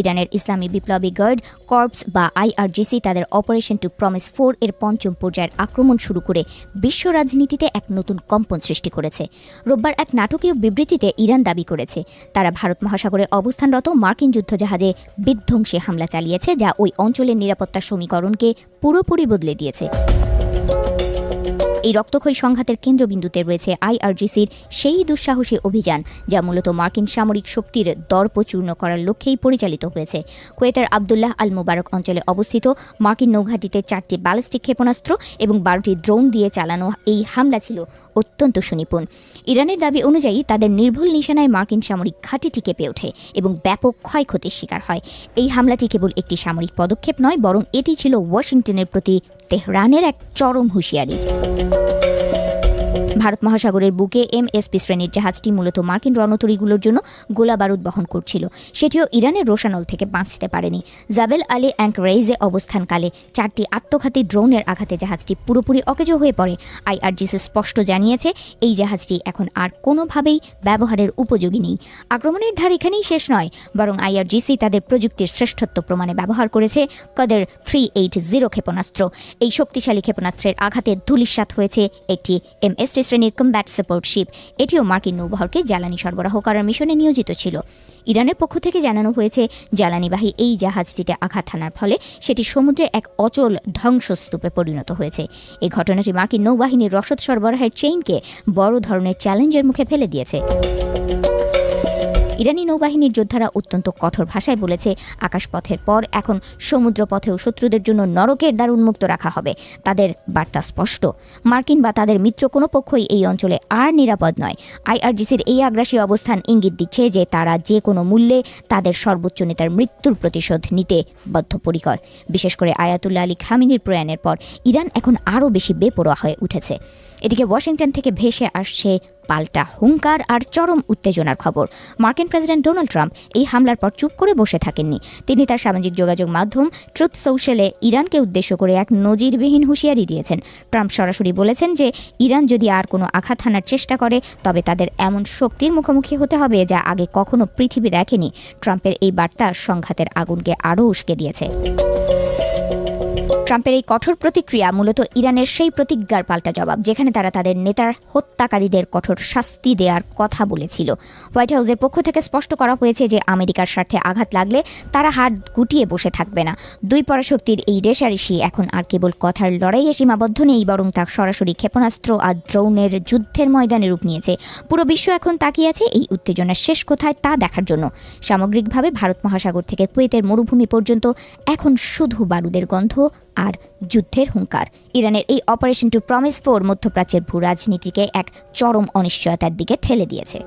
ইরানের ইসলামী বিপ্লবী guard corps বা IRGC তাদের অপারেশন টু প্রমিস 4 এর পঞ্চম পর্যায়ের আক্রমণ শুরু করে বিশ্ব রাজনীতিতে এক নতুন কম্পন সৃষ্টি করেছে। রোববার এক নাটকীয় বিবৃতিতে ইরান দাবি করেছে তারা ভারত মহাসাগরে অবস্থানরত মার্কিন যুদ্ধজাহাজে বিধ্বংসী হামলা চালিয়েছে, যা ওই অঞ্চলের নিরাপত্তা সমীকরণকে পুরোপুরি বদলে দিয়েছে। এই রক্তক্ষয়ী সংঘাতের কেন্দ্রবিন্দুতে রয়েছে IRGCর সেই দুঃসাহসী অভিযান যা মূলত মার্কিন সামরিক শক্তির দর্প চূর্ণ করার লক্ষ্যেই পরিচালিত হয়েছে। কুয়েতের আবদুল্লাহ আল মুবারক অঞ্চলে অবস্থিত মার্কিন নৌঘাঁটিতে 4টি ব্যালিস্টিক ক্ষেপণাস্ত্র এবং 12টি ড্রোন দিয়ে চালানো এই হামলা ছিল অত্যন্ত সুনিপুণ। ইরানের দাবি অনুযায়ী তাদের নির্ভুল নিশানায় মার্কিন সামরিক ঘাঁটিটি কেঁপে ওঠে এবং ব্যাপক ক্ষয়ক্ষতির শিকার হয়। এই হামলাটি কেবল একটি সামরিক পদক্ষেপ নয়, বরং এটি ছিল ওয়াশিংটনের প্রতি তেহরানের এক চরম হুঁশিয়ারি। ভারত মহাসাগরের বুকে MSP শ্রেণীর জাহাজটি মূলত মার্কিন রণতরীগুলোর জন্য গোলা বারুদ বহন করছিল। সেটিও ইরানের রোশানল থেকে বাঁচতে পারেনি। জাবেল আলী অ্যাঙ্করেজে অবস্থানকালে 4টি আত্মঘাতী ড্রোনের আঘাতে জাহাজটি পুরোপুরি অকেজো হয়ে পড়ে। IRGC স্পষ্ট জানিয়েছে এই জাহাজটি এখন আর কোনোভাবেই ব্যবহারের উপযোগী নেই। আক্রমণের ধার এখানেই শেষ নয়, বরং IRGC তাদের প্রযুক্তির শ্রেষ্ঠত্ব প্রমাণে ব্যবহার করেছে কদর 380 ক্ষেপণাস্ত্র। এই শক্তিশালী ক্ষেপণাস্ত্রের আঘাতে ধূলিসাৎ হয়েছে একটি MST শ্রেণীর কম্ব্যাট সাপোর্ট শিপ। এটিও মার্কিন নৌবহরকে জ্বালানি সরবরাহ করার মিশনে নিয়োজিত ছিল। ইরানের পক্ষ থেকে জানানো হয়েছে জ্বালানিবাহী এই জাহাজটিতে আঘাত হানার ফলে সেটি সমুদ্রে এক অচল ধ্বংসস্তূপে পরিণত হয়েছে। এই ঘটনাটি মার্কিন নৌবাহিনীর রসদ সরবরাহের চেইনকে বড় ধরনের চ্যালেঞ্জের মুখে ফেলে দিয়েছে। ইরানি নৌবাহিনীর যোদ্ধারা অত্যন্ত কঠোর ভাষায় বলেছে আকাশপথের পর এখন সমুদ্রপথেও শত্রুদের জন্য নরকের দ্বার উন্মুক্ত রাখা হবে। তাদের বার্তা স্পষ্ট, মার্কিন বা তাদের মিত্র কোনো পক্ষই এই অঞ্চলে আর নিরাপদ নয়। IRGCর এই আগ্রাসী অবস্থান ইঙ্গিত দিচ্ছে যে তারা যে কোনো মূল্যে তাদের সর্বোচ্চ নেতার মৃত্যুর প্রতিশোধ নিতে বদ্ধপরিকর। বিশেষ করে আয়াতুল্লাহ আলী খামেনির প্রয়াণের পর ইরান এখন আরও বেশি বেপরোয়া হয়ে উঠেছে। এদিকে ওয়াশিংটন থেকে ভেসে আসছে পাল্টা হুঙ্কার আর চরম উত্তেজনার খবর। মার্কিন প্রেসিডেন্ট ডোনাল্ড ট্রাম্প এই হামলার পর চুপ করে বসে থাকেননি। তিনি তার সামাজিক যোগাযোগ মাধ্যম ট্রুথ সোশ্যালে ইরানকে উদ্দেশ্য করে এক নজিরবিহীন হুঁশিয়ারি দিয়েছেন। ট্রাম্প সরাসরি বলেছেন যে ইরান যদি আর কোনো আঘাত হানার চেষ্টা করে তবে তাদের এমন শক্তির মুখোমুখি হতে হবে যা আগে কখনো পৃথিবী দেখেনি। ট্রাম্পের এই বার্তা সংঘাতের আগুনকে আরও উস্কে দিয়েছে। ট্রাম্পের এই কঠোর প্রতিক্রিয়া মূলত ইরানের সেই প্রতিজ্ঞার পাল্টা জবাব যেখানে তারা তাদের নেতার হত্যাকারীদের কঠোর শাস্তি দেওয়ার কথা বলেছিল। হোয়াইট হাউসের পক্ষ থেকে স্পষ্ট করা হয়েছে যে আমেরিকার স্বার্থে আঘাত লাগলে তারা হাত গুটিয়ে বসে থাকবে না। দুই পরাশক্তির এই রেষারেষি এখন আর কেবল কথার লড়াইয়ে সীমাবদ্ধ নেই, বরং তা সরাসরি ক্ষেপণাস্ত্র আর ড্রোনের যুদ্ধের ময়দানে রূপ নিয়েছে। পুরো বিশ্ব এখন তাকিয়ে আছে এই উত্তেজনার শেষ কোথায় তা দেখার জন্য। সামগ্রিকভাবে ভারত মহাসাগর থেকে কুয়েতের মরুভূমি পর্যন্ত এখন শুধু বারুদের গন্ধ আর যুদ্ধের হুঙ্কার। ইরানের এই অপারেশন টু প্রমিস 4 মধ্যপ্রাচ্যের ভূ রাজনীতিকে এক চরম অনিশ্চয়তার দিকে ঠেলে দিয়েছে।